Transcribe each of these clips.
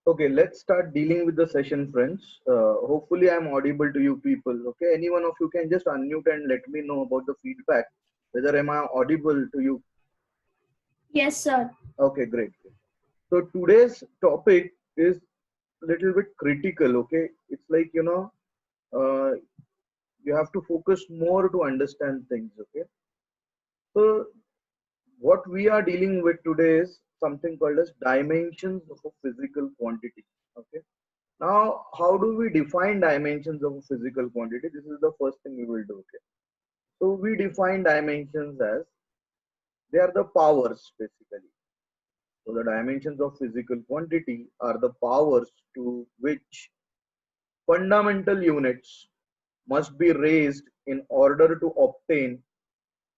Okay, let's start dealing with the session, friends. Hopefully, I'm audible to you people. Okay, any one of you can just unmute and let me know about the feedback. Whether am I audible to you? Yes, sir. Okay, great. So today's topic is little bit critical. Okay, it's like uh, you have to focus more to understand things. Okay, so what we are dealing with today is something called as dimensions of a physical quantity. Okay. Now, how do we define dimensions of a physical quantity? This is the first thing we will do. Okay. So we define dimensions as they are the powers basically. So the dimensions of physical quantity are the powers to which fundamental units must be raised in order to obtain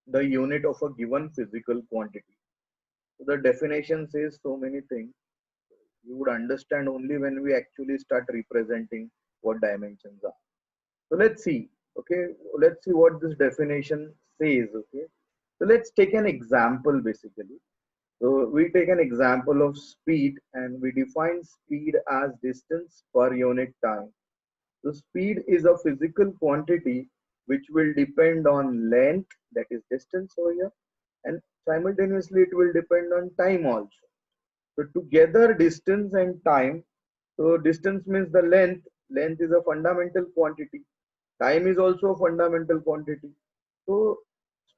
the unit of a given physical quantity. So the definition says so many things. You would understand only when we actually start representing what dimensions are. So let's see. Okay, let's see what this definition says. Okay, so let's take an example basically. So we take an example of speed and we define speed as distance per unit time. So speed is a physical quantity which will depend on length, that is distance over here, and simultaneously it will depend on time also. So together distance and time. So distance means the length. Length is a fundamental quantity. Time is also a fundamental quantity. So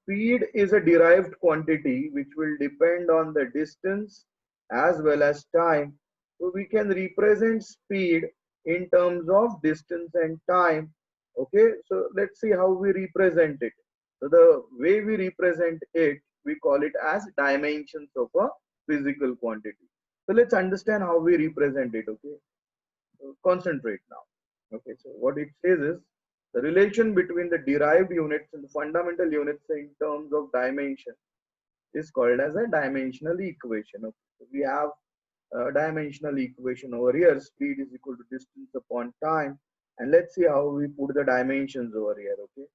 speed is a derived quantity which will depend on the distance as well as time. So we can represent speed in terms of distance and time. Okay, so let's see how we represent it. So the way we represent it, we call it as dimensions of a physical quantity. So let's understand how we represent it. Okay, so concentrate now. Okay, so what it says is the relation between the derived units and the fundamental units in terms of dimension is called as a dimensional equation. Okay, so we have a dimensional equation over here. Speed is equal to distance upon time, and let's see how we put the dimensions over here. Okay,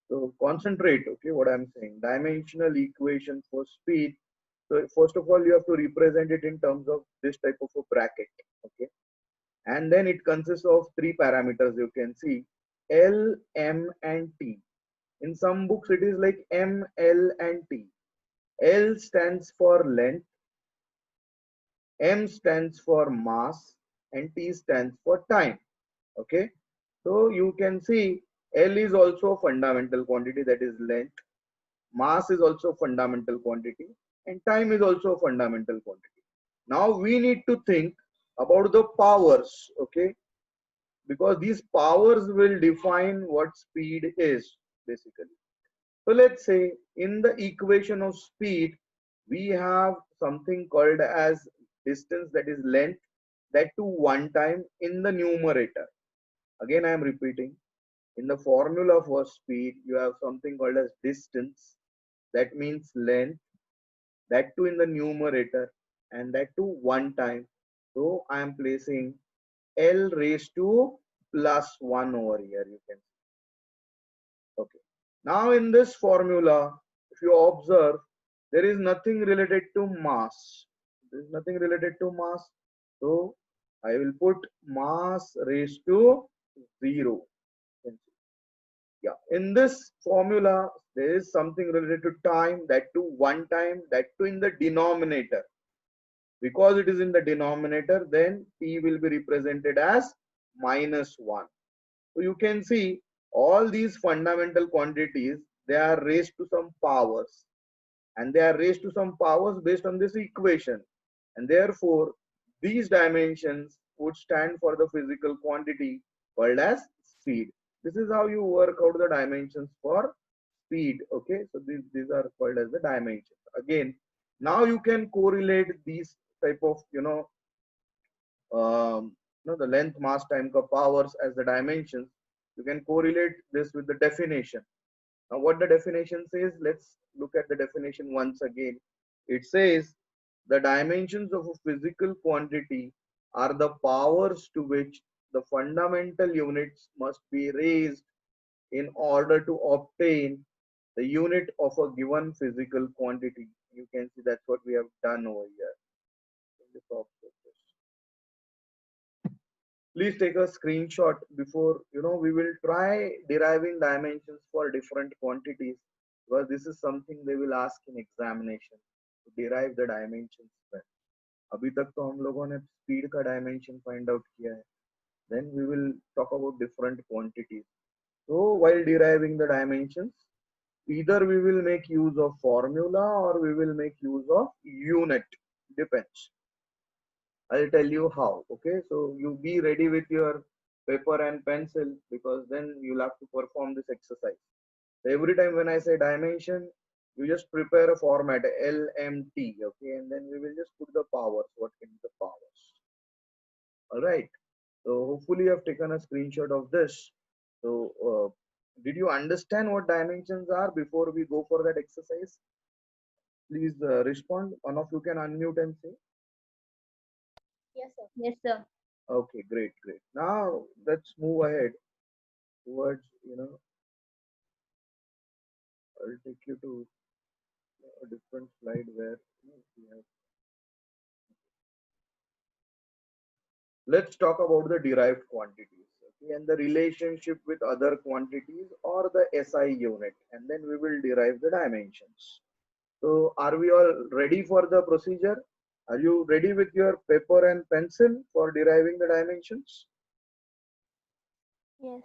so concentrate. Okay, what I'm saying, dimensional equation for speed. So first of all, you have to represent it in terms of this type of a bracket. Okay, and then it consists of three parameters. You can see L, M, and T. In some books, it is like M, L, and T. L stands for length, M stands for mass, and T stands for time. Okay, so you can see L is also a fundamental quantity, that is length. Mass is also fundamental quantity, and time is also a fundamental quantity. Now we need to think about the powers. Okay, because these powers will define what speed is basically. So let's say in the equation of speed, we have something called as distance, that is length, that to one time in the numerator. Again, I am repeating, in the formula for speed, you have something called as distance, that means length, that too in the numerator, and that too one time. So I am placing L raised to plus 1 over here, you can see. Okay. Now in this formula, if you observe, there is nothing related to mass. There is nothing related to mass. So I will put mass raised to 0. Yeah. In this formula, there is something related to time, that to one time, that to in the denominator. Because it is in the denominator, then t will be represented as -1. So you can see all these fundamental quantities, they are raised to some powers, and they are raised to some powers based on this equation, and therefore these dimensions would stand for the physical quantity called as speed. This is how you work out the dimensions for speed. Okay, so these are called as the dimensions. Again, now you can correlate these type of the length, mass, time, powers as the dimensions. You can correlate this with the definition. Now what the definition says, let's look at the definition once again. It says the dimensions of a physical quantity are the powers to which the fundamental units must be raised in order to obtain the unit of a given physical quantity. You can see that's what we have done over here in the top surface. Please take a screenshot before, we will try deriving dimensions for different quantities, because this is something they will ask in examination to derive the dimensions. अभी तक तो हम लोगों ने speed का dimension find out किया है. Then we will talk about different quantities. So while deriving the dimensions, either we will make use of formula or we will make use of unit. Depends. I'll tell you how. Okay, so you be ready with your paper and pencil, because then you'll have to perform this exercise. So every time when I say dimension, you just prepare a format LMT. Okay, and then we will just put the powers. What can be the powers? All right. So hopefully you have taken a screenshot of this. So did you understand what dimensions are before we go for that exercise? Please respond. One of you can unmute and say. Yes, sir. Yes, sir. Okay, great, great. Now let's move ahead towards, I'll take you to a different slide where we have. Let's talk about the derived quantities, okay, and the relationship with other quantities or the SI unit, and then we will derive the dimensions. So are we all ready for the procedure? Are you ready with your paper and pencil for deriving the dimensions? Yes.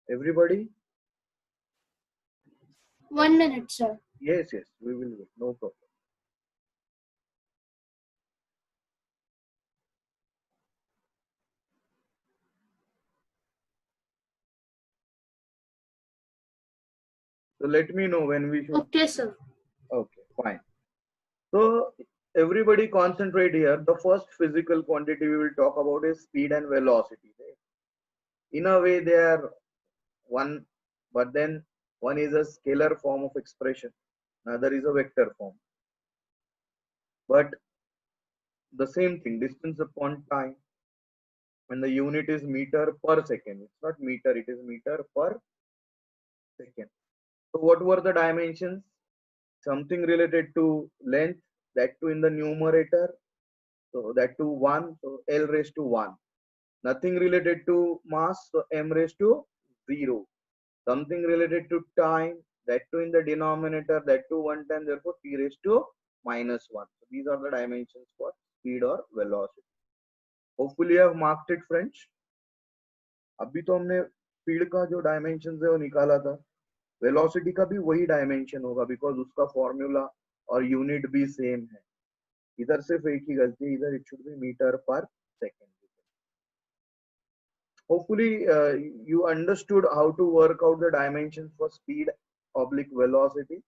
Everybody? 1 minute, sir. Yes, yes, we will wait. No problem. So let me know when we should. Okay, sir. Okay, fine. So everybody concentrate here. The first physical quantity we will talk about is speed and velocity. In a way, they are one, but then one is a scalar form of expression, another is a vector form. But the same thing, distance upon time, and the unit is meter per second. It's not meter, it is meter per second. So what were the dimensions? Something related to length, that too in the numerator, so that too 1, so L raised to 1. Nothing related to mass, so M raised to 0. Something related to time, that too in the denominator, that too 1 time, therefore T raised to minus 1. So these are the dimensions for speed or velocity. Hopefully you have marked it, friends. अभी तो हमने speed का जो dimension है वो निकाला था. Velocity का भी वही डायमेंशन होगा, बिकॉज उसका फॉर्मूला और यूनिट भी सेम है. इधर सिर्फ एक ही गलती है, इधर इट शुड बी मीटर पर second. Hopefully you understood how to work out the dimensions for speed oblique velocity.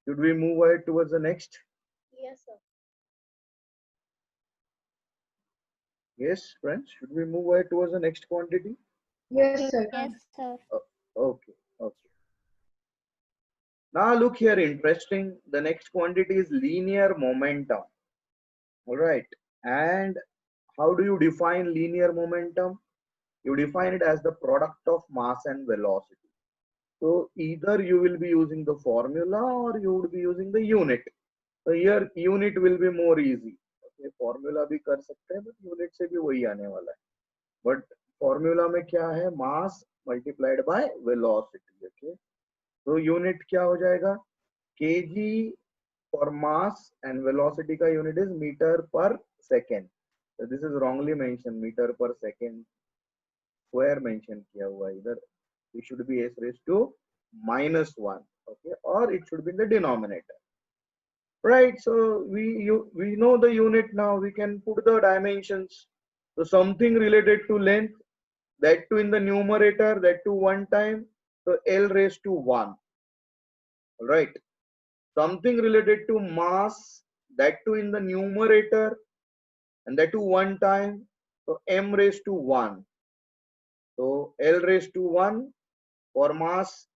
Should we move ahead towards the next? Yes, sir. Yes, friends, should we move ahead towards the next quantity? Yes, sir. Yes, sir. Okay, okay. Now look here, interesting. The next quantity is linear momentum. All right. And how do you define linear momentum? You define it as the product of mass and velocity. So either you will be using the formula or you would be using the unit. So here unit will be more easy. Okay, formula भी कर सकते हैं, but unit से भी वही आने वाला है. But formula में क्या है? Mass multiplied by velocity. Okay. So unit क्या हो जाएगा? kg for mass, and velocity का unit is meter per second. So this is wrongly mentioned, meter per second. Square mention किया हुआ है इधर. It should be s raised to minus 1. Okay, or it should be in the denominator. Right, so we know the unit now. We can put the dimensions. So something related to length, that too in the numerator, that too 1 time, so L raised to 1. All right. Something related to mass, that too in the numerator, and that too 1 time, so M raised to 1. So L raised to 1 for mass,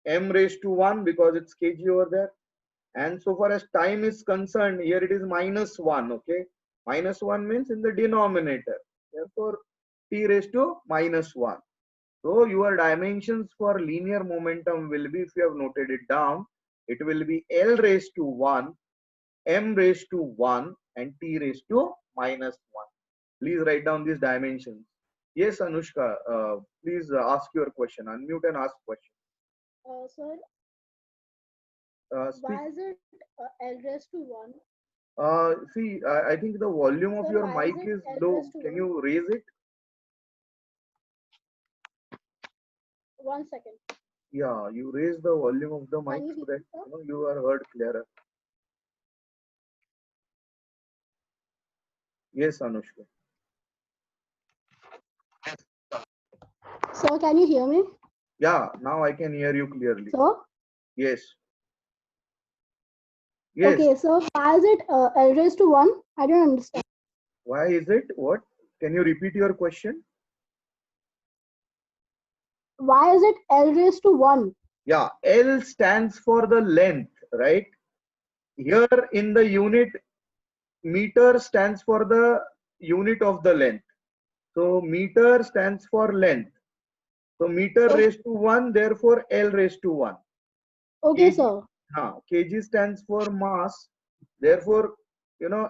M raised to 1 because it's kg over there. And so far as time is concerned, here it is minus 1. Okay, minus 1 means in the denominator, therefore T raised to minus 1. So your dimensions for linear momentum will be, if you have noted it down, it will be L raised to 1, M raised to 1, and T raised to minus 1. Please write down these dimensions. Yes, Anushka, please ask your question. Unmute and ask question. Sir, Speak. why is it L raised to 1? See, I think the volume of Sir, your why is mic it is L low. raised to Can 1? you raise it? 1 second. Yeah, you raise the volume of the mic Can you so hear that me, sir? you are heard clearer. Yes, Anushka. Sir, can you hear me? Yeah, now I can hear you clearly. Sir? Yes. Yes. Okay, so why is it L raised to 1? I don't understand. Why is it? What? Can you repeat your question? Why is it L raised to 1? Yeah, L stands for the length, right? Here in the unit, meter stands for the unit of the length. So meter stands for length. So meter Okay, raised to 1, therefore L raised to 1. okay, kg, sir. kg stands for mass, therefore,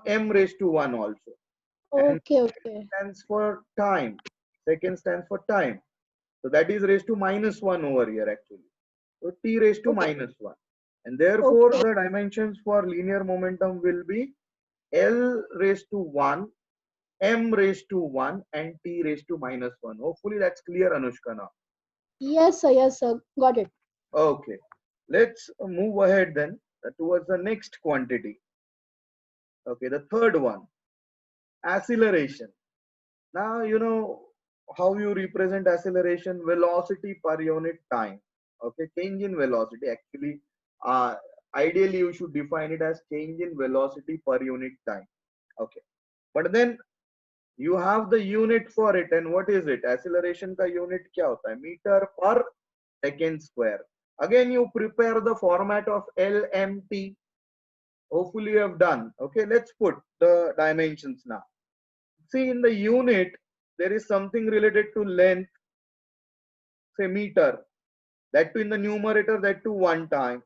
m raised to 1 also. And Okay, okay. stands for time. Second stands for time. So that is raised to minus 1 over here actually. So t raised to Okay, minus 1. And therefore okay. the dimensions for linear momentum will be L raised to 1, m raised to 1 and t raised to minus 1. Hopefully that's clear, Anushka, now. Yes, sir. Got it. Okay. Let's move ahead then towards the next quantity. Okay, the third one, acceleration. Now, how you represent acceleration, velocity per unit time. Okay, change in velocity. Actually, uh, ideally, you should define it as change in velocity per unit time. Okay, but then you have the unit for it, and what is it? Acceleration ka unit kya hota hai? Meter per second square. Again, you prepare the format of LMT. Hopefully, you have done. Okay, let's put the dimensions now. See, in the unit, there is something related to length, say meter, that too in the numerator, that too one time.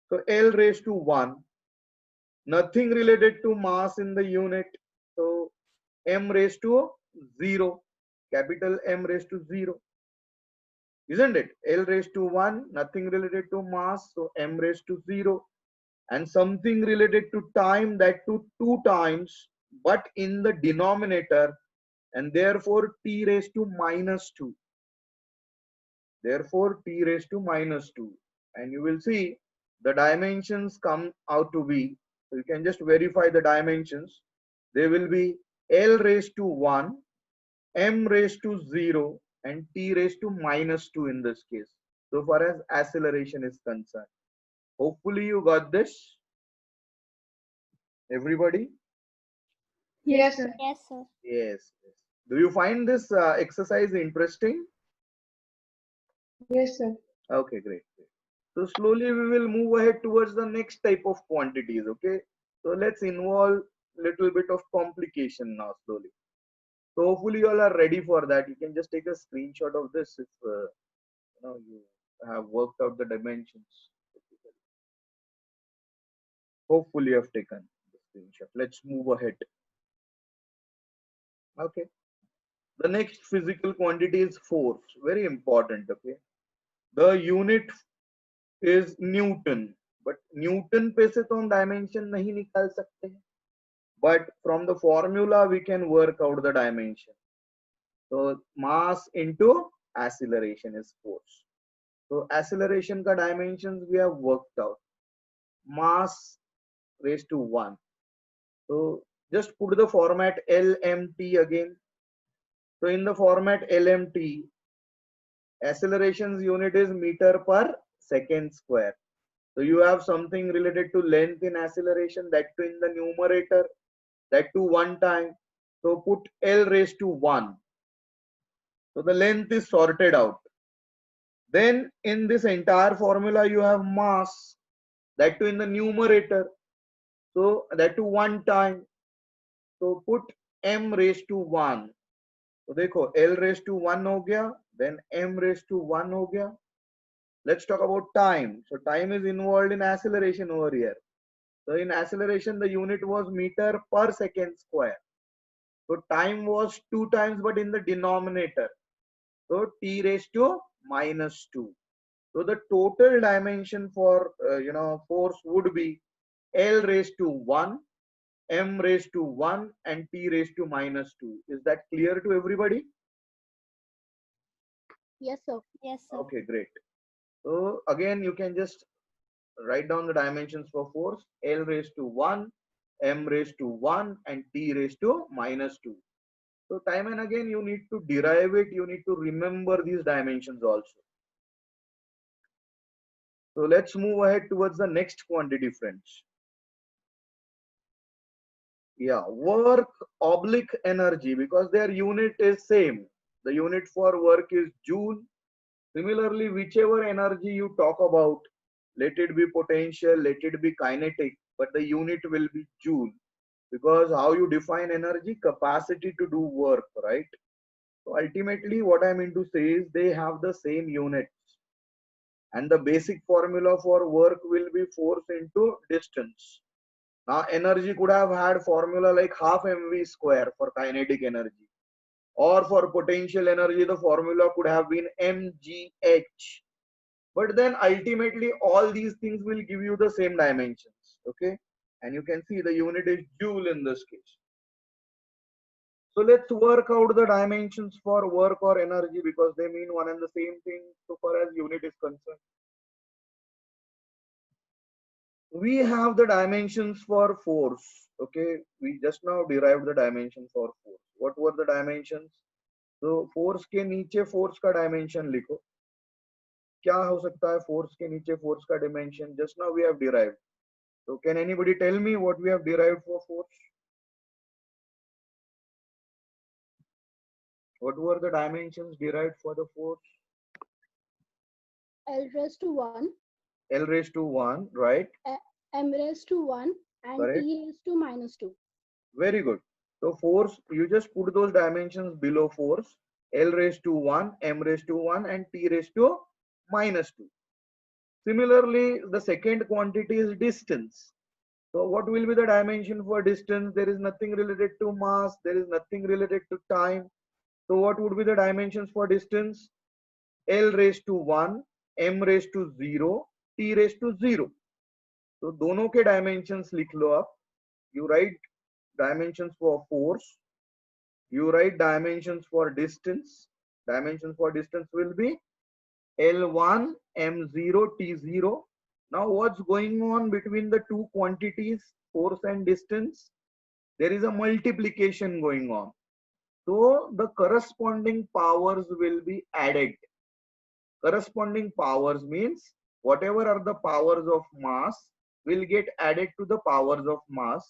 So L raised to 1. Nothing related to mass in the unit. So M raised to 0. Capital M raised to 0. Isn't it? L raised to 1. Nothing related to mass. So M raised to 0. And something related to time, that to 2 times, but in the denominator, and therefore t raised to minus 2. Therefore t raised to minus 2. And you will see the dimensions come out to be, so you can just verify the dimensions. They will be L raised to 1, m raised to 0, and t raised to minus 2 in this case, so far as acceleration is concerned. Hopefully you got this, everybody. Yes, sir. Yes, sir. Yes. Do you find this exercise interesting? Yes, sir. Okay, great. So slowly we will move ahead towards the next type of quantities. Okay. So let's involve little bit of complication now slowly. So hopefully you all are ready for that. You can just take a screenshot of this if you have worked out the dimensions. Hopefully you have taken the screenshot. Let's move ahead. Okay. The next physical quantity is force. Very important. Okay. The unit is Newton. But Newton पे से तो हम dimension नहीं निकाल सकते हैं. But from the formula we can work out the dimension. So mass into acceleration is force. So acceleration ka dimensions we have worked out. Mass raised to 1. So just put the format LMT again. So in the format LMT, acceleration's unit is meter per second square. So you have something related to length in acceleration, that too in the numerator, that too one time. So put L raised to 1. So the length is sorted out. Then in this entire formula you have mass, that too in the numerator. So that too one time. So put m raised to 1. So देखो L raised to 1 हो गया, then m raised to 1 हो गया. Let's talk about time. So time is involved in acceleration over here. So in acceleration the unit was meter per second square. So time was 2 times, but in the denominator. So t raised to minus 2. So the total dimension for force would be L raised to 1, M raised to 1, and T raised to minus 2. Is that clear to everybody? Yes, sir. Yes, sir. Okay, great. So again, you can just write down the dimensions for force: L raised to 1, M raised to 1, and T raised to minus 2. So time and again, you need to derive it. You need to remember these dimensions also. So let's move ahead towards the next quantity, friends. Yeah, work oblique energy, because their unit is same. The unit for work is joule. Similarly, whichever energy you talk about, let it be potential, let it be kinetic, but the unit will be joule, because how you define energy? Capacity to do work, right? So ultimately what I mean to say is they have the same units, and the basic formula for work will be force into distance. Now energy could have had formula like half mv square for kinetic energy, or for potential energy the formula could have been mgh. But then ultimately all these things will give you the same dimensions, okay? And you can see the unit is joule in this case. So let's work out the dimensions for work or energy, because they mean one and the same thing so far as unit is concerned. We have the dimensions for force, okay? We just now derived the dimension for force. What were the dimensions? So force के नीचे force का dimension लिखो. क्या हो सकता है force के नीचे force का dimension? Just now we have derived. So can anybody tell me what we have derived for force? What were the dimensions derived for the force? L raised to 1, L raised to 1, right? M raised to 1, and Correct. T raised to minus 2. Very good. So force, you just put those dimensions below force. L raised to 1, M raised to 1, and T raised to minus 2. Similarly, the second quantity is distance. So what will be the dimension for distance? There is nothing related to mass. There is nothing related to time. So what would be the dimensions for distance? L raised to 1, M raised to 0, T raised to 0. So दोनों के dimensions लिख लो आप. You write dimensions for force. You write dimensions for distance. Dimensions for distance will be L1, M0, T0. Now what's going on between the two quantities, force and distance? There is a multiplication going on. So the corresponding powers will be added. Corresponding powers means whatever are the powers of mass will get added to the powers of mass.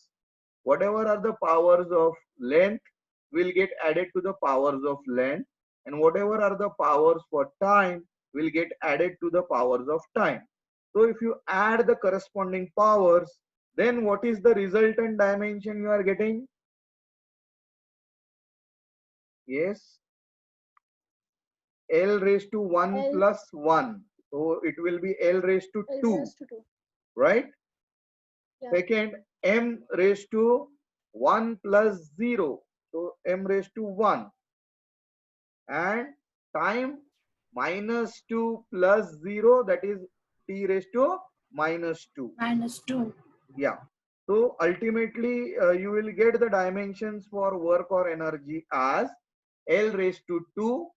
Whatever are the powers of length will get added to the powers of length, and whatever are the powers for time will get added to the powers of time. So if you add the corresponding powers, then what is the resultant dimension you are getting? Yes, L raised to 1 L, plus 1. So it will be L raised to L 2, raised to 2. right? Yeah. Second, M raised to 1 plus 0. So M raised to 1. And time minus 2 plus 0, that is T raised to minus 2. -2. Yeah. So ultimately you will get the dimensions for work or energy as L raised to 2,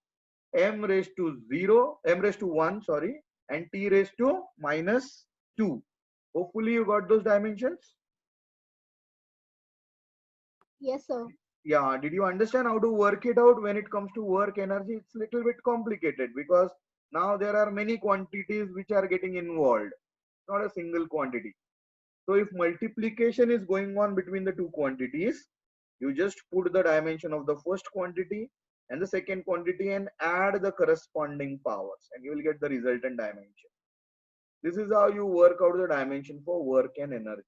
M raised to 0, M raised to 1, sorry, and T raised to minus 2. Hopefully you got those dimensions. Yes, sir. Yeah, did you understand how to work it out? When it comes to work energy, it's a little bit complicated, because now there are many quantities which are getting involved, not a single quantity. So if multiplication is going on between the two quantities, you just put the dimension of the first quantity and the second quantity and add the corresponding powers, and you will get the resultant dimension. This is how you work out the dimension for work and energy.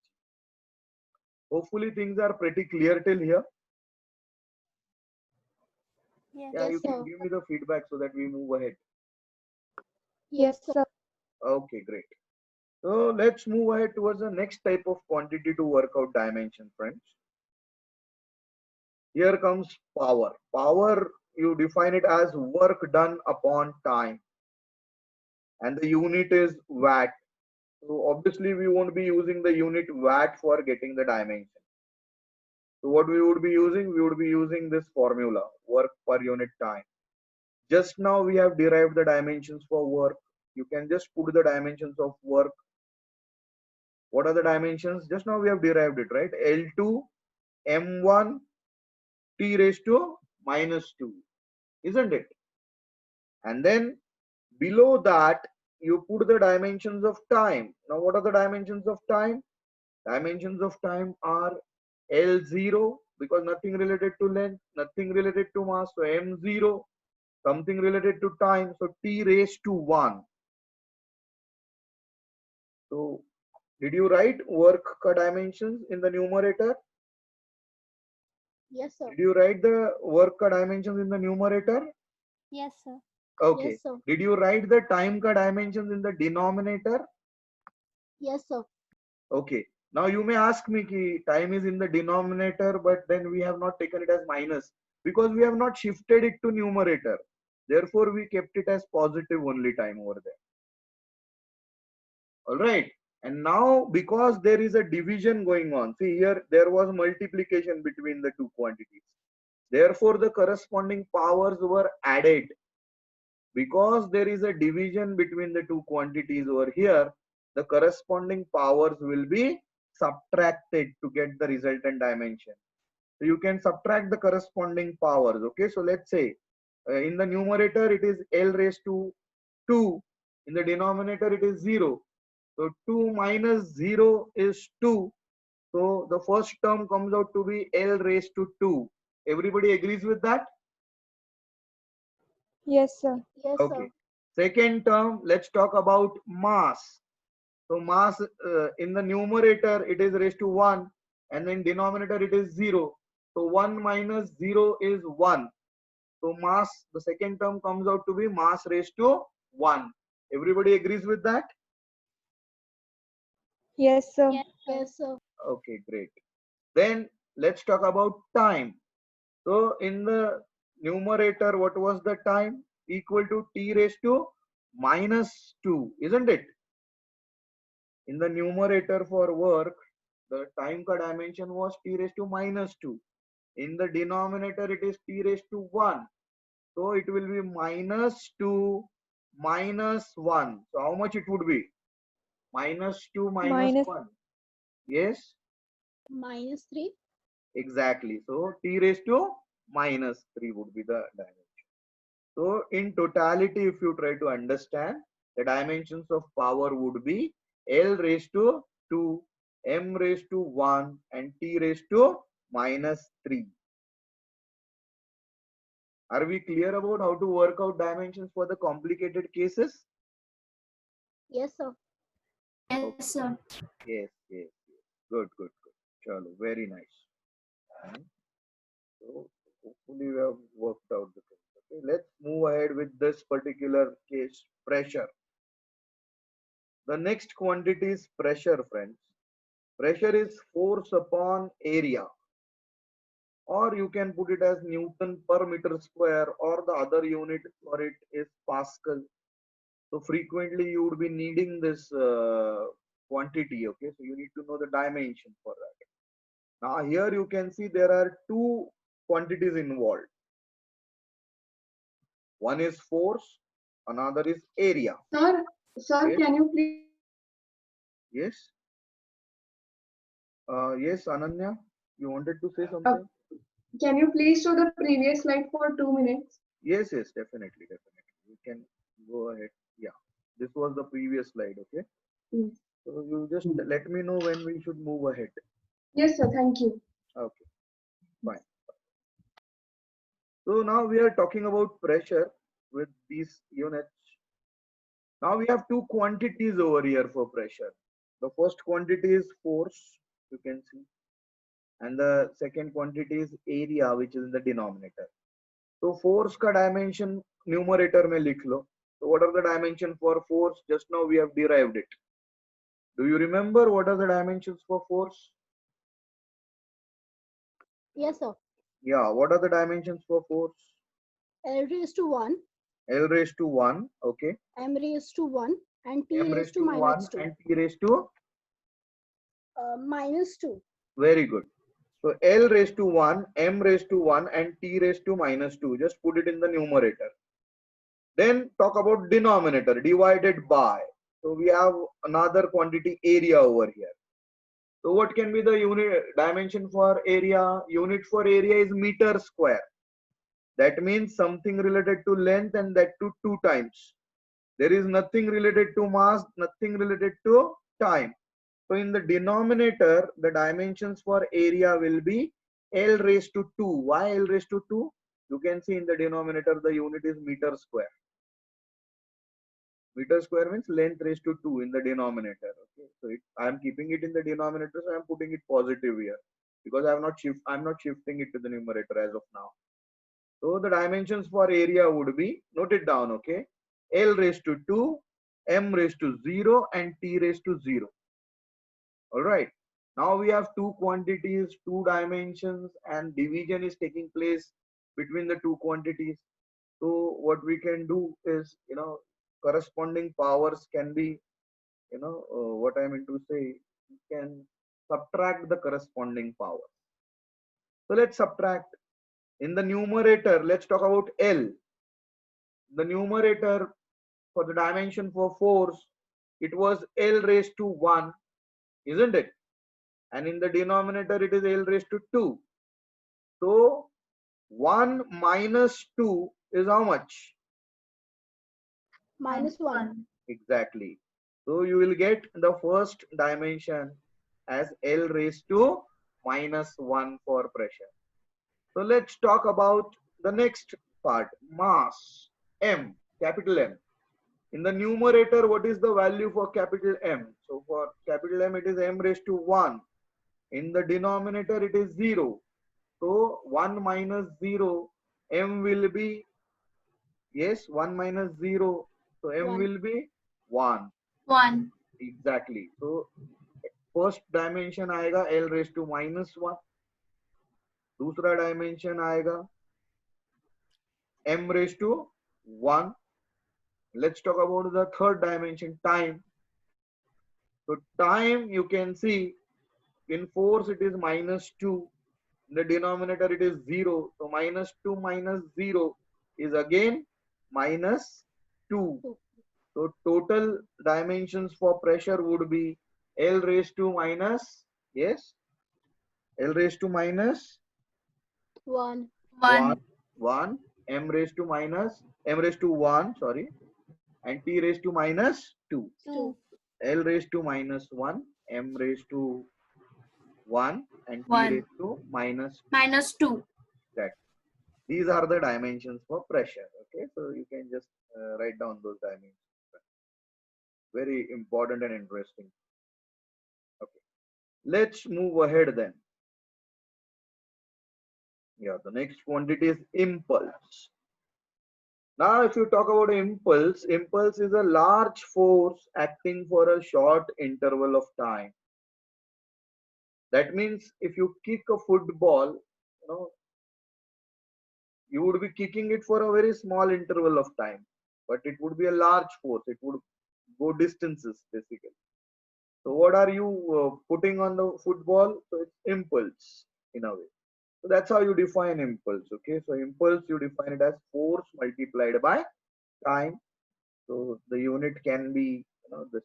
Hopefully things are pretty clear till here. Yes. Yeah, Yes, you can sir. give me the feedback so that we move ahead. Yes, sir. Okay, great. So let's move ahead towards the next type of quantity to work out dimension, friends. Here comes power. Power, you define it as work done upon time, and the unit is watt. So obviously we won't be using the unit watt for getting the dimension. So what we would be using? We would be using this formula, work per unit time. Just now we have derived the dimensions for work. You can just put the dimensions of work. What are the dimensions? Just now we have derived it, right? L2 M1 T raised to minus 2, isn't it? And then below that, you put the dimensions of time. Now, what are the dimensions of time? Dimensions of time are L0, because nothing related to length, nothing related to mass. So M0, something related to time. So T raised to 1. So did you write work dimensions in the numerator? Yes, sir. Did you write the work dimensions in the numerator? Yes, sir. Okay. Yes, sir. Did you write the time dimensions in the denominator? Yes, sir. Okay. Now you may ask me ki time is in the denominator, but then we have not taken it as minus because we have not shifted it to numerator. Therefore, we kept it as positive only time over there. All right. And now because there is a division going on, see here there was multiplication between the two quantities. Therefore, the corresponding powers were added. Because there is a division between the two quantities over here, the corresponding powers will be subtracted to get the resultant dimension. So you can subtract the corresponding powers. Okay, so let's say in the numerator it is L raised to 2, in the denominator it is 0. So 2 minus 0 is 2. So the first term comes out to be L raised to 2. Everybody agrees with that? Yes, sir. Yes, Okay. sir. Second term, let's talk about mass. So mass in the numerator it is raised to 1, and then denominator it is 0. So 1 minus 0 is 1. So mass, the second term comes out to be mass raised to 1. Everybody agrees with that? Yes, sir. Yes, sir. Okay, great. Then let's talk about time. So in the numerator, what was the time? Equal to t raised to minus 2, isn't it? In the numerator for work, the time ka dimension was t raised to minus 2. In the denominator, it is t raised to 1. So it will be minus 2 minus 1. So how much it would be? Minus 2 minus Minus 1. Yes, -3. exactly. So t raised to minus 3 would be the dimension. So in totality, if you try to understand, the dimensions of power would be L raised to 2, M raised to 1, and T raised to minus 3. Are we clear about how to work out dimensions for the complicated cases? Yes, sir. Okay. Yes, yes, yes. Good, good, good. Chalo, very nice. So hopefully we have worked out the things. Okay, let's move ahead with this particular case, pressure. The next quantity is pressure, friends. Pressure is force upon area, or you can put it as Newton per meter square, or the other unit for it is Pascal. So frequently you would be needing this quantity. Okay, so you need to know the dimension for that. Now here you can see there are two quantities involved. One is force, another is area. Sir, Yes, can you please? yes, yes, Ananya, you wanted to say something? Can you please show the previous slide for 2 minutes? Yes, yes, definitely, definitely. You can go ahead. Yeah, this was the previous slide. Okay, Yes. so you just let me know when we should move ahead. Yes, sir. Thank you. Okay, fine. So now we are talking about pressure with these units. Now we have two quantities over here for pressure. The first quantity is force, you can see, and the second quantity is area, which is in the denominator. So force ka dimension numerator mein likh lo. So what are the dimension for force? Just now we have derived it. Do you remember what are the dimensions for force? Yes, sir. Yeah, what are the dimensions for force? L raised to 1, L raised to 1, okay. M raised to 1, and T M raised raised to to 1 minus 2. and T raised to, Minus 2. very good. So L raised to 1, M raised to 1 and T raised to minus 2. Just put it in the numerator. Then talk about denominator, divided by. So we have another quantity area over here. So what can be the unit dimension for area? Unit for area is meter square. That means something related to length, and that to 2 times. There is nothing related to mass, nothing related to time. So in the denominator, the dimensions for area will be L raised to 2. Why L raised to 2? You can see in the denominator the unit is meter square. Meter square means length raised to 2 in the denominator. Okay, so I am keeping it in the denominator, so I am putting it positive here because I am not shifting it to the numerator as of now. So the dimensions for area would be, note it down, okay? L raised to 2, M raised to 0 and T raised to 0. All right. Now we have two quantities, two dimensions, and division is taking place between the two quantities. So what we can do is, corresponding powers can be, what I mean to say, you can subtract the corresponding power. So let's subtract. In the numerator, let's talk about L. The numerator for the dimension for force, it was L raised to 1, isn't it? And in the denominator, it is L raised to 2. So 1 minus 2 is how much? Minus 1. Exactly. So you will get the first dimension as L raised to minus 1 for pressure. So let's talk about the next part, mass, M, capital M. In the numerator, what is the value for capital M? So for capital M, it is M raised to 1. In the denominator, it is 0. So 1 minus 0, M will be, yes, 1 minus 0. So M 1. will be 1. 1. Exactly. So first dimension आएगा L raised to minus 1. दूसरा dimension आएगा M raised to 1. Let's talk about the third dimension, time. So time, you can see in force it is minus 2. In the denominator it is 0. So minus 2 minus 0 is again minus 2. 2. So total dimensions for pressure would be L raised to minus, yes, L raised to minus 1. 1, 1, M raised to 1, sorry, and T raised to minus 2. 2. L raised to minus 1, M raised to 1, and T 1. raised to minus Minus 2. that. These are the dimensions for pressure. Okay, so you can just write down those dimensions. Very important and interesting. Okay, let's move ahead then. Yeah, the next quantity is impulse. Now, if you talk about impulse, impulse is a large force acting for a short interval of time. That means if you kick a football, you would be kicking it for a very small interval of time, but it would be a large force. It would go distances basically. So what are you putting on the football? So it's impulse in a way. So that's how you define impulse. Okay, so impulse, you define it as force multiplied by time. So the unit can be, this.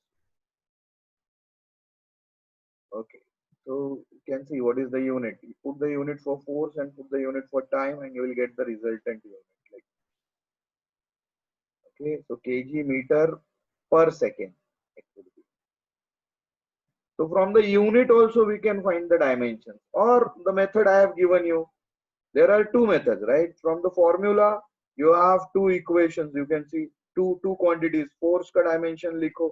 Okay, so you can see what is the unit. You put the unit for force and put the unit for time, and you will get the resultant unit. Like, okay, so kg meter per second. It would be. So from the unit also we can find the dimensions, or the method I have given you. There are two methods, right? From the formula, you have two equations. You can see two quantities. Force ka dimension likho,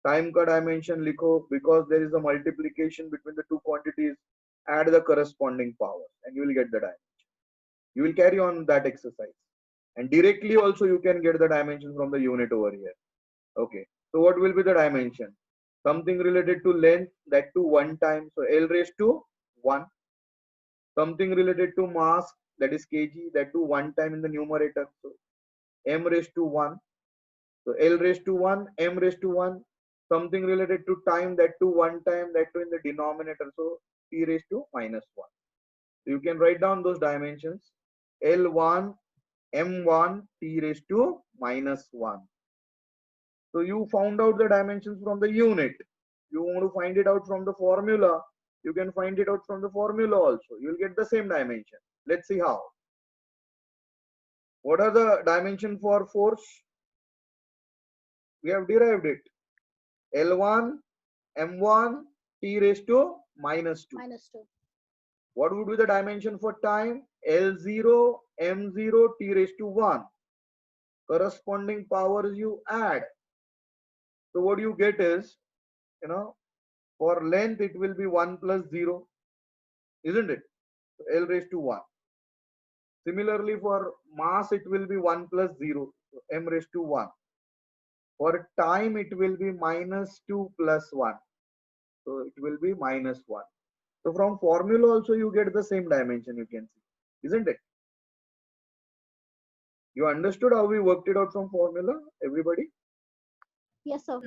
time ka dimension likho. Because there is a multiplication between the two quantities, add the corresponding power, and you will get the dimension. You will carry on that exercise, and directly also you can get the dimension from the unit over here. Okay. So what will be the dimension? Something related to length, that to 1 time. So L raised to 1. Something related to mass, that is kg, that too one time in the numerator. So m raised to 1. So L raised to 1, m raised to 1. Something related to time, that too one time, that too in the denominator. So t raised to minus 1. So you can write down those dimensions. L1, m1, t raised to minus 1. So you found out the dimensions from the unit. You want to find it out from the formula. You can find it out from the formula also. You will get the same dimension. Let's see how. What are the dimension for force? We have derived it. L1, m1, t raised to minus 2. -2. What would be the dimension for time? L0, m0, t raised to 1. Corresponding powers you add. So what you get is, for length it will be 1 plus 0, isn't it? So L raised to 1. Similarly for mass it will be 1 plus 0, so m raised to 1. For time it will be minus 2 plus 1, so it will be minus 1. So from formula also you get the same dimension, you can see, isn't it? You understood how we worked it out from formula, everybody? Yes, sir.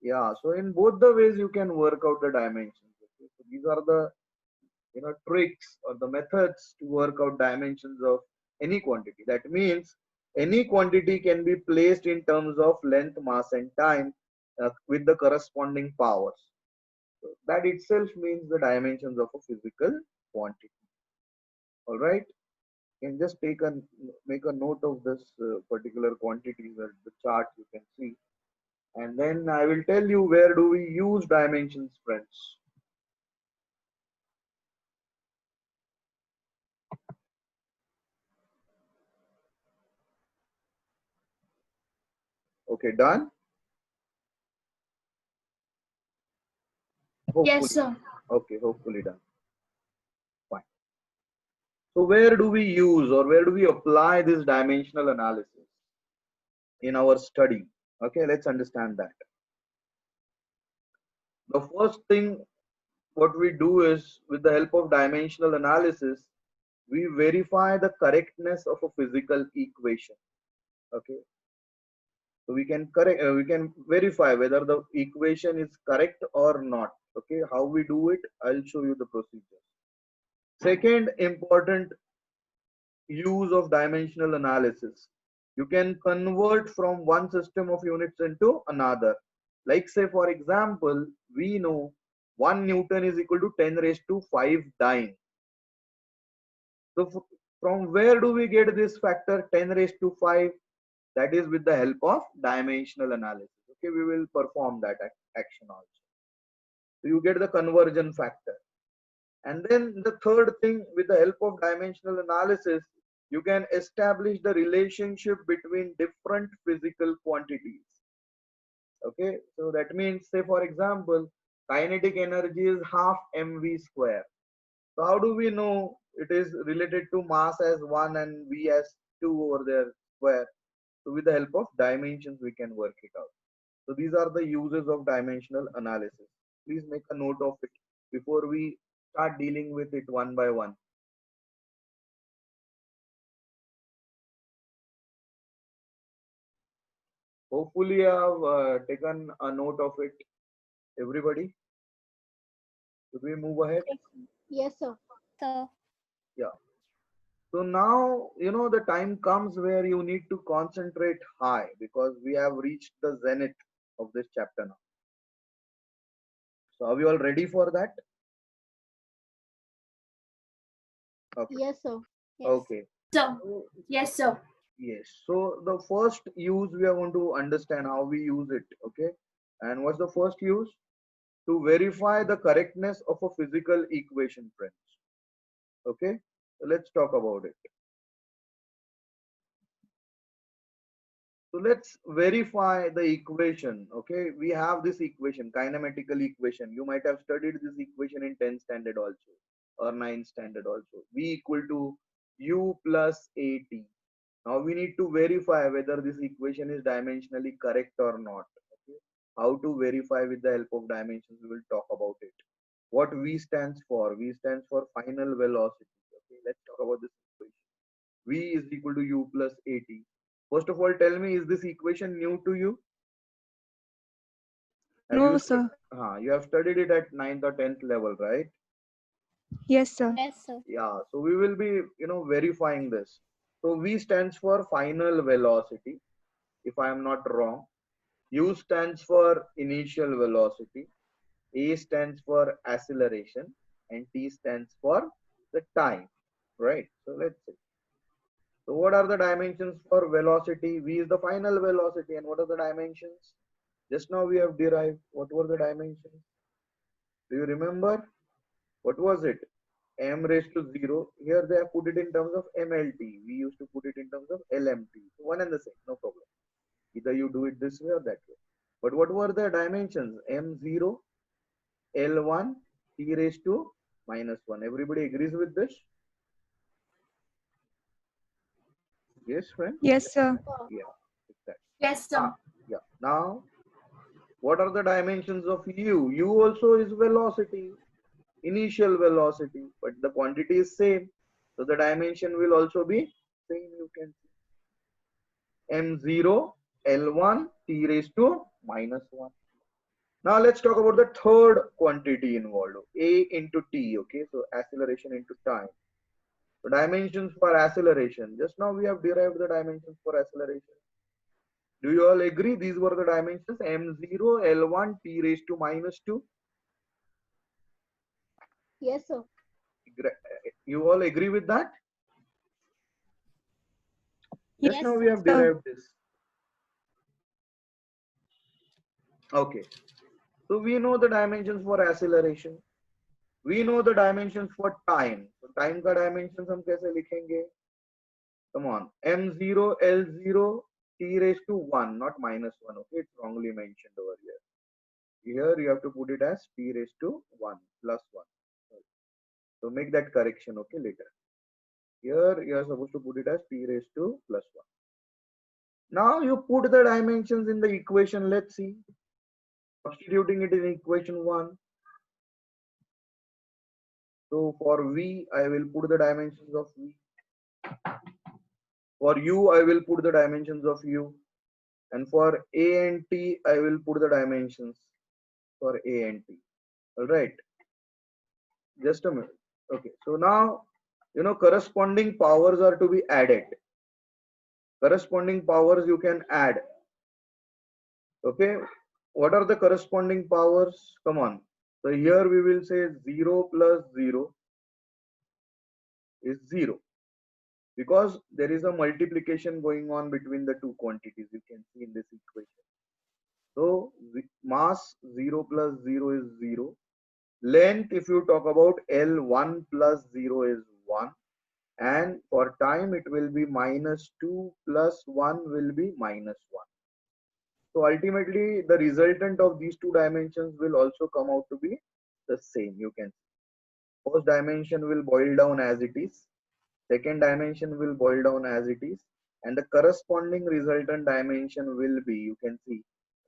Yeah, so in both the ways you can work out the dimensions. Okay? So these are the tricks or the methods to work out dimensions of any quantity. That means any quantity can be placed in terms of length, mass and time with the corresponding powers. So that itself means the dimensions of a physical quantity. All right, you can just make a note of this particular quantity where the chart you can see, and then I will tell you where do we use dimensions, friends. Okay, done? Hopefully. Yes, sir. Okay, hopefully done. Fine. So where do we use or where do we apply this dimensional analysis in our study? Okay, let's understand that. The first thing what we do is, with the help of dimensional analysis, we verify the correctness of a physical equation. Okay, so we can verify whether the equation is correct or not. Okay, how we do it, I'll show you the procedure. Second important use of dimensional analysis, you can convert from one system of units into another. Like say for example, we know 1 Newton is equal to 10 raised to 5 dyne. So from where do we get this factor 10 raised to 5? That is with the help of dimensional analysis. Okay, we will perform that action also. So you get the conversion factor. And then the third thing, with the help of dimensional analysis, you can establish the relationship between different physical quantities. Okay, so that means, say for example, kinetic energy is half mv square. So how do we know it is related to mass as 1 and v as 2 over there square? So with the help of dimensions we can work it out. So these are the uses of dimensional analysis. Please make a note of it before we start dealing with it one by one. Hopefully I have taken a note of it, everybody. Should we move ahead? Yes, sir. Sir. Yeah. So now, the time comes where you need to concentrate high, because we have reached the zenith of this chapter now. So are we all ready for that? Okay. Yes, sir. Yes. Okay. Sir. Yes, sir. Yes. So the first use we are going to understand how we use it. Okay. And what's the first use? To verify the correctness of a physical equation, friends. Okay. So let's talk about it. So let's verify the equation. Okay. We have this equation, kinematical equation. You might have studied this equation in 10th standard also, or 9th standard also. V equal to U plus AT. Now we need to verify whether this equation is dimensionally correct or not. Okay. How to verify with the help of dimensions, we will talk about it. what V stands for. V stands for final velocity. Okay, let's talk about this equation. V is equal to u plus at. First of all, tell me, is this equation new to you? No, sir. You have studied it at 9th or 10th level, right? Yes, sir. Yes, sir. Yeah, so we will be, verifying this. So V stands for final velocity, if I am not wrong. U stands for initial velocity. A stands for acceleration, and T stands for the time, right? So let's see. So what are the dimensions for velocity? V is the final velocity, and what are the dimensions? Just now we have derived. What were the dimensions? Do you remember? What was it? M raised to 0. Here they have put it in terms of MLT. We used to put it in terms of LMT. So one and the same, no problem. Either you do it this way or that way. But what were the dimensions? M0, L1, T raised to minus 1. Everybody agrees with this? Yes, friend? Yes, sir. Yeah, exactly. Yes, sir. Yeah. Now, what are the dimensions of U? U also is velocity, initial velocity, but the quantity is same. So the dimension will also be same, you can see. M0, L1, T raised to minus 1. Now let's talk about the third quantity involved, A into T, okay? So acceleration into time. So dimensions for acceleration. Just now we have derived the dimensions for acceleration. Do you all agree? These were the dimensions M0, L1, T raised to minus 2. Yes, sir. You all agree with that? Just Yes, now we sir. have derived this. Okay. So we know the dimensions for acceleration. We know the dimensions for time. So time ka dimensions hum kaise likhenge? Come on. M0, L0, T raised to 1, not minus 1. Okay, it's wrongly mentioned over here. Here you have to put it as T raised to 1 plus 1. So make that correction, okay, later. Here you are supposed to put it as T raised to plus 1. Now you put the dimensions in the equation. Let's see. Substituting it in equation 1. So for V, I will put the dimensions of V. For U, I will put the dimensions of U. And for A and T, I will put the dimensions for A and T. All right. Just a minute. Okay. So now, corresponding powers are to be added. Corresponding powers you can add. Okay. What are the corresponding powers? Come on. So here we will say 0 plus 0 is 0. Because there is a multiplication going on between the two quantities, you can see in this equation. So mass 0 plus 0 is 0. Length, if you talk about L1 plus 0 is 1. And for time, it will be minus 2 plus 1 will be minus 1. So ultimately, the resultant of these two dimensions will also come out to be the same. You can see. First dimension will boil down as it is. Second dimension will boil down as it is. And the corresponding resultant dimension will be, you can see,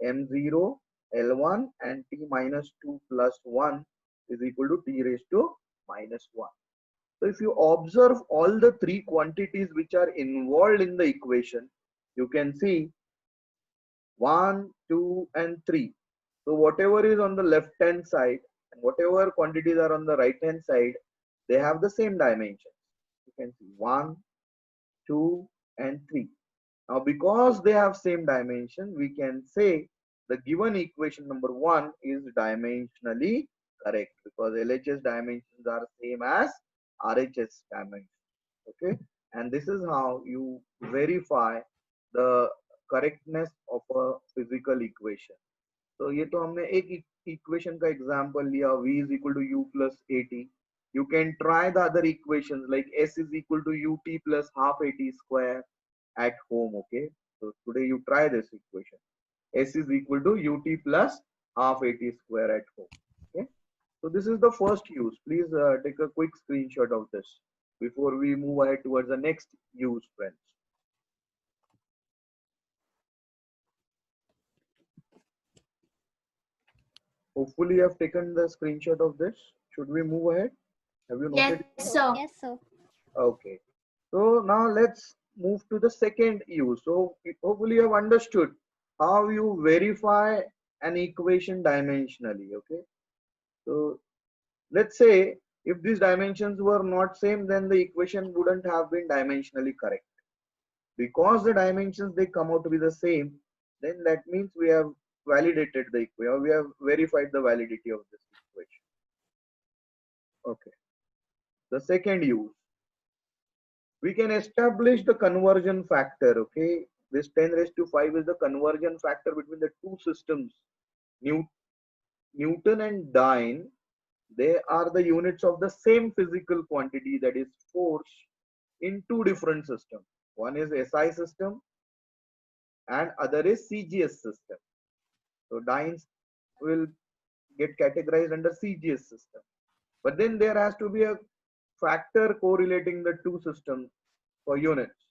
M0, L1 and T minus 2 plus 1 is equal to T raised to minus 1. So if you observe all the three quantities which are involved in the equation, you can see 1, 2 and 3. So whatever is on the left hand side and whatever quantities are on the right hand side, they have the same dimension. You can see 1, 2 and 3. Now because they have same dimension, we can say the given equation number 1 is dimensionally correct because LHS dimensions are same as RHS dimensions. Okay, and this is how you verify the correctness of a physical equation. So ये तो हमने एक equation का example लिया, V is equal to U plus AT. You can try the other equations like S is equal to UT plus half AT square at home. Okay, so today you try this equation. S is equal to UT plus half AT square at home. Okay, so this is the first use. Please take a quick screenshot of this before we move ahead towards the next use, friends. Hopefully, you have taken the screenshot of this. Should we move ahead? Have you Yes, noted? sir. Yes, sir. Okay. So now let's move to the second use. So hopefully you have understood how you verify an equation dimensionally. Okay. So let's say if these dimensions were not same, then the equation wouldn't have been dimensionally correct. Because the dimensions they come out to be the same, then that means we have validated the equation. We have verified the validity of this equation. Okay. The second use, we can establish the conversion factor. Okay, this 10 raised to 5 is the conversion factor between the two systems, Newton and Dyne. They are the units of the same physical quantity, that is force, in two different systems. One is SI system and other is CGS system. So Dyne's will get categorized under CGS system, but then there has to be a factor correlating the two systems for units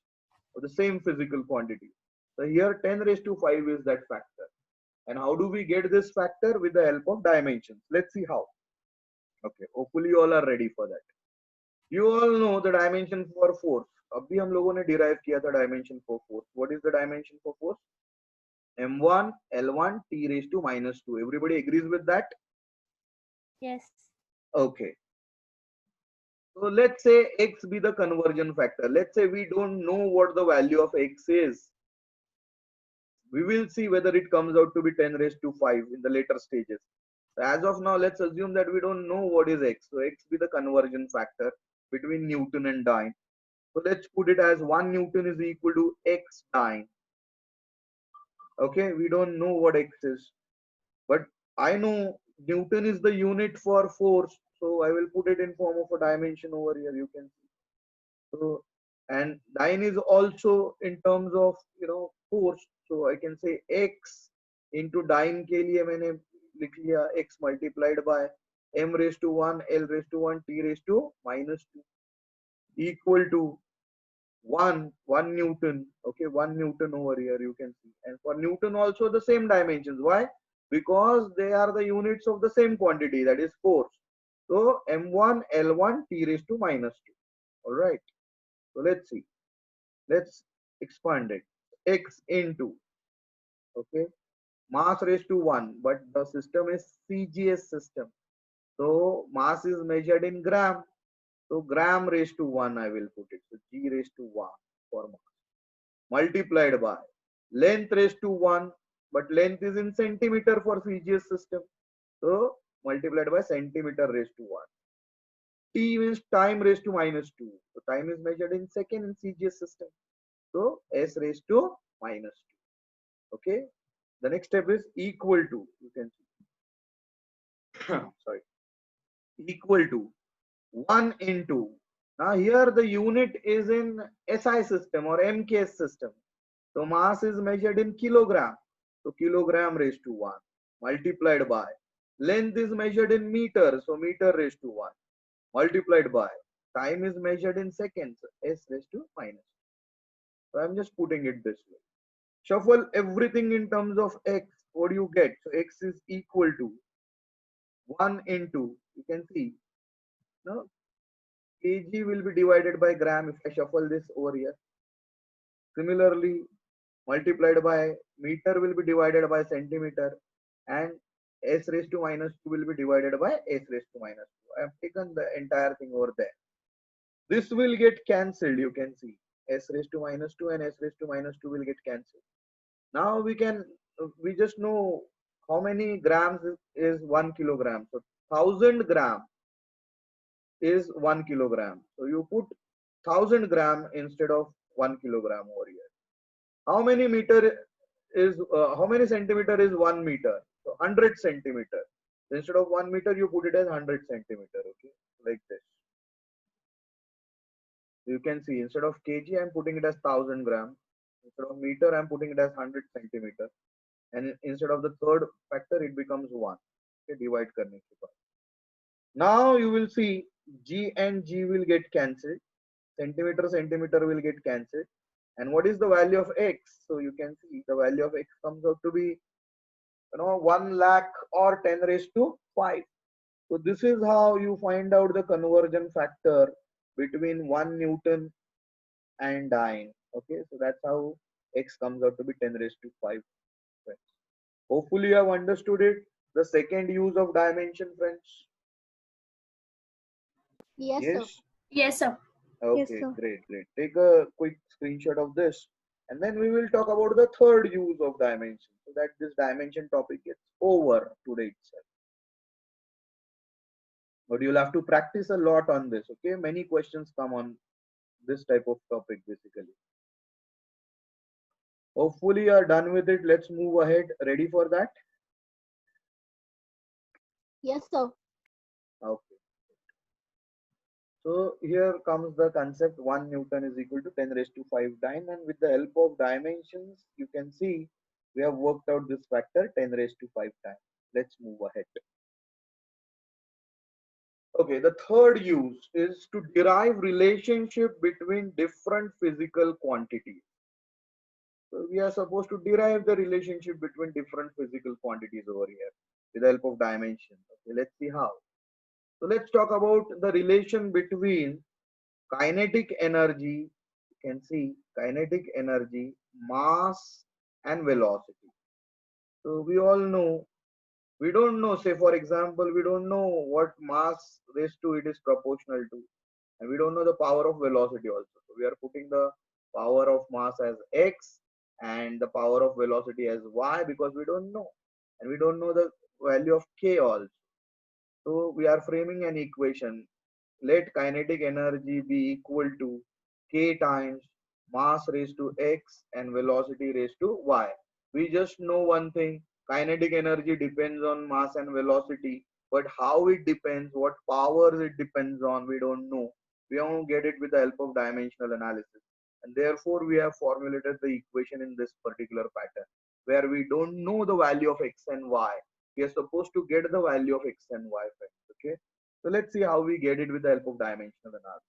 of the same physical quantity. So here 10 raised to 5 is that factor. And how do we get this factor? With the help of dimensions. Let's see how. Okay, hopefully you all are ready for that. You all know the dimension for force. अभी हम लोगों ने derive किया था dimension for force. What is the dimension for force? M1 L1 T raised to minus 2. Everybody agrees with that? Yes. Okay. So let's say X be the conversion factor. Let's say we don't know what the value of X is. We will see whether it comes out to be 10 raised to 5 in the later stages. So as of now, let's assume that we don't know what is X. So X be the conversion factor between Newton and Dyne. So let's put it as 1 Newton is equal to X Dyne. Okay, we don't know what X is, but I know Newton is the unit for force. So I will put it in form of a dimension over here. You can see. So, and Dyne is also in terms of force. So I can say X into Dyne के लिए मैंने लिख लिया X multiplied by M raised to 1 L raised to 1 T raised to minus 2 equal to 1 Newton. Okay, 1 Newton over here you can see. And for Newton also the same dimensions. Why? Because they are the units of the same quantity, that is force. So M1 L1 T raised to minus 2. All right. So let's see. Let's expand it. X into, okay, mass raised to 1, but the system is CGS system. So mass is measured in gram. So gram raised to 1 I will put it. So G raised to 1 for mass. Multiplied by length raised to 1, but length is in centimeter for CGS system. So multiplied by centimeter raised to 1. T means time raised to minus 2. So time is measured in second in CGS system. So S raised to minus 2. Okay. The next step is equal to. You can see. Sorry. Equal to 1 into. Now here the unit is in SI system or MKS system. So mass is measured in kilogram. So kilogram raised to 1 multiplied by length is measured in meter. So meter raised to 1 multiplied by time is measured in seconds. S raised to minus 2. So I'm just putting it this way. Shuffle everything in terms of X. What do you get? So X is equal to 1 into, you can see, no, kg will be divided by gram if I shuffle this over here. Similarly, multiplied by meter will be divided by centimeter, and S raised to minus 2 will be divided by S raised to minus 2. I have taken the entire thing over there. This will get cancelled, you can see. S raised to minus 2 and S raised to minus 2 will get cancelled. Now we just know how many grams is 1 kilogram. So 1000 gram is 1 kilogram. So you put 1000 gram instead of 1 kilogram over here. How many centimeter is 1 meter? So 100 centimeter. So instead of 1 meter, you put it as 100 centimeter. Okay, like this. You can see instead of kg, I'm putting it as 1000 gram. Instead of meter, I'm putting it as 100 centimeter. And instead of the third factor, it becomes 1. Okay, divide karne ke baad. Now you will see G and G will get cancelled. Centimeter will get cancelled. And what is the value of X? So you can see the value of X comes out to be 1 lakh or 10 raised to 5. So this is how you find out the conversion factor between 1 Newton and dyne. Okay, so that's how x comes out to be 10 raised to 5. Friends. Hopefully you have understood it. The second use of dimension, friends. Yes, sir. Yes. Yes, sir. Yes, Okay, sir. great, great. Take a quick screenshot of this, and then we will talk about the third use of dimension, so that this dimension topic gets over today itself. But you'll have to practice a lot on this. Okay, many questions come on this type of topic basically. Hopefully you are done with it. Let's move ahead. Ready for that? Yes, sir. Okay. So here comes the concept 1 Newton is equal to 10 raised to 5 dyne, and with the help of dimensions you can see we have worked out this factor 10 raised to 5 times. Let's move ahead. Okay, the third use is to derive relationship between different physical quantities. So we are supposed to derive the relationship between different physical quantities over here with the help of dimensions. Okay, let's see how. So let's talk about the relation between kinetic energy. You can see kinetic energy, mass, and velocity. So we all know, we don't know, say for example, we don't know what mass raised to it is proportional to, and we don't know the power of velocity also. So we are putting the power of mass as x and the power of velocity as y because we don't know, and we don't know the value of k also. So we are framing an equation. Let kinetic energy be equal to k times mass raised to x and velocity raised to y. We just know one thing, kinetic energy depends on mass and velocity, but how it depends, what powers it depends on, we don't know. We won't get it with the help of dimensional analysis. And therefore, we have formulated the equation in this particular pattern where we don't know the value of x and y. We are supposed to get the value of x and y, friends. Okay. So let's see how we get it with the help of dimensional analysis.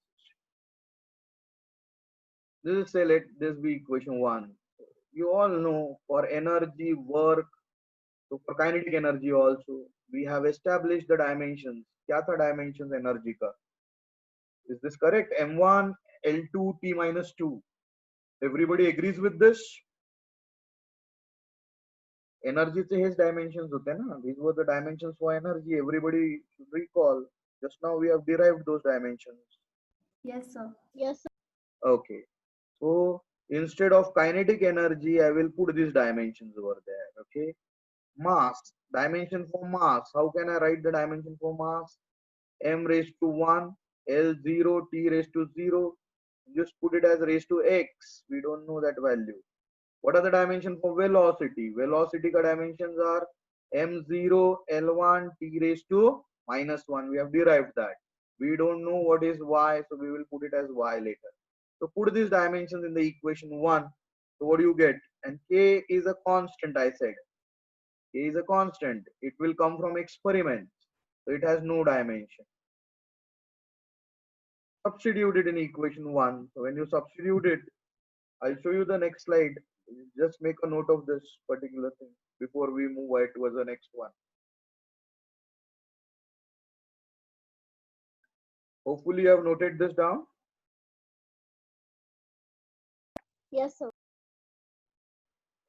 This is, say, let this be equation 1. You all know for energy, work, so for kinetic energy also, we have established the dimensions. Kya tha dimensions energy ka? Is this correct? M1, L2, T minus 2. Everybody agrees with this? Energy चे हेच dimensions होते ना? These were the dimensions for energy. Everybody should recall. Just now we have derived those dimensions. Yes, sir. Yes, sir. Okay. So instead of kinetic energy, I will put these dimensions over there. Okay. Mass, dimension for mass. How can I write the dimension for mass? M raised to 1, L0, T raised to 0. Just put it as raised to x. We don't know that value. What are the dimensions for velocity? Velocity ka dimensions are m0, L1, T raised to minus 1. We have derived that. We don't know what is y, so we will put it as y later. So put these dimensions in the equation 1. So what do you get? And k is a constant, I said. K is a constant. It will come from experiments. So it has no dimension. Substitute it in equation 1. So when you substitute it, I'll show you the next slide. Just make a note of this particular thing before we move ahead towards the next one. Hopefully you have noted this down. Yes, sir.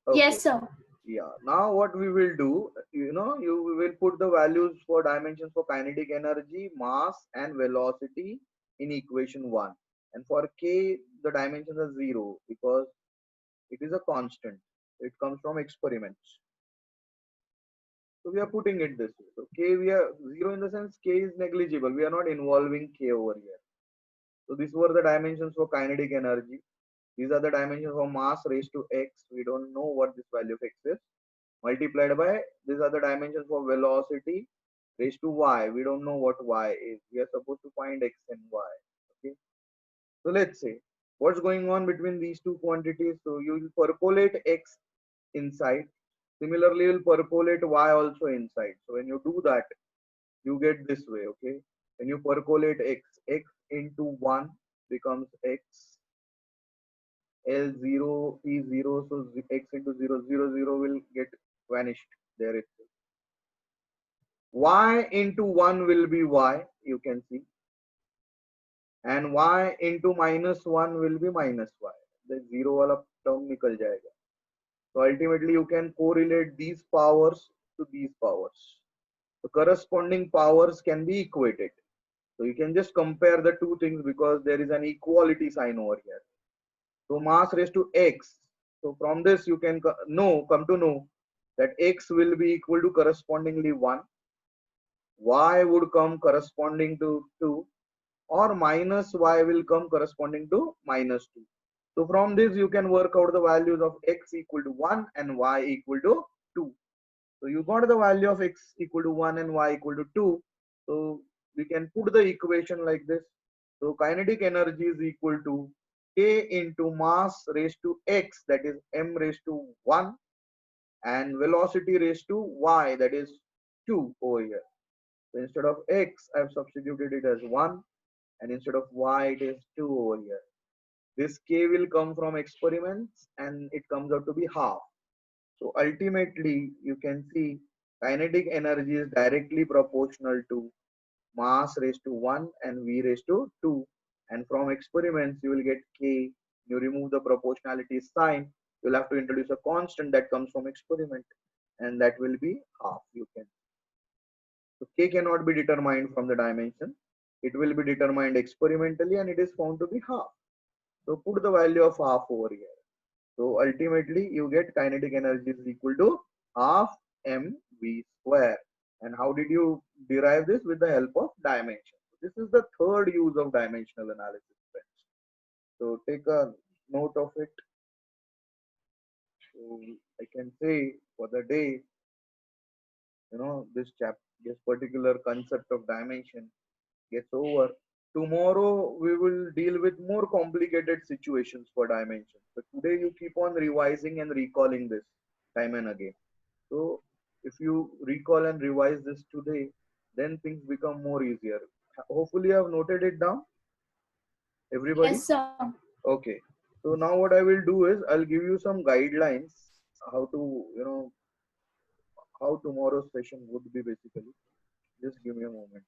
Okay. Yes, sir. Yeah. Now what we will do, you will put the values for dimensions for kinetic energy, mass, and velocity in equation 1. And for k, the dimensions are 0 because it is a constant. It comes from experiments. So we are putting it this way. So k, we are 0 in the sense k is negligible. We are not involving k over here. So these were the dimensions for kinetic energy. These are the dimensions for mass raised to x. We don't know what this value of x is. Multiplied by, these are the dimensions for velocity raised to y. We don't know what y is. We are supposed to find x and y. Okay. So let's say what's going on between these two quantities. So you will percolate x inside. Similarly, you'll percolate y also inside. So when you do that, you get this way. Okay. When you percolate x into 1 becomes x, L0, P0, so x into 0, 0, 0 will get vanished. there it is. Y into 1 will be Y, you can see. And Y into -1 will be -Y. The 0 wala term nikal jayega. So ultimately you can correlate these powers to these powers. The corresponding powers can be equated. So you can just compare the two things because there is an equality sign over here. So mass raised to x. So from this you can come to know that x will be equal to correspondingly 1. Y would come corresponding to 2, or minus y will come corresponding to -2. So from this you can work out the values of x equal to 1 and y equal to 2. So you got the value of x equal to 1 and y equal to 2. So we can put the equation like this. So kinetic energy is equal to k into mass raised to x, that is m raised to 1, and velocity raised to y, that is 2 over here. So instead of x, I have substituted it as 1, and instead of y, it is 2 over here. This k will come from experiments and it comes out to be half. So ultimately, you can see kinetic energy is directly proportional to mass raised to 1 and v raised to 2. And from experiments, you will get k. You remove the proportionality sign, you'll have to introduce a constant that comes from experiment, and that will be half. You can. So k cannot be determined from the dimension. It will be determined experimentally, and it is found to be half. So put the value of half over here. So ultimately you get kinetic energy is equal to half mv square. And how did you derive this? With the help of dimension. This is the third use of dimensional analysis, friends. So take a note of it. So I can say for the day, this particular concept of dimension gets over. Tomorrow we will deal with more complicated situations for dimension. But today you keep on revising and recalling this time and again. So if you recall and revise this today, then things become more easier. Hopefully you have noted it down, everybody. Yes, sir. Okay. So now what I will do is I'll give you some guidelines how to, how tomorrow's session would be basically. Just give me a moment.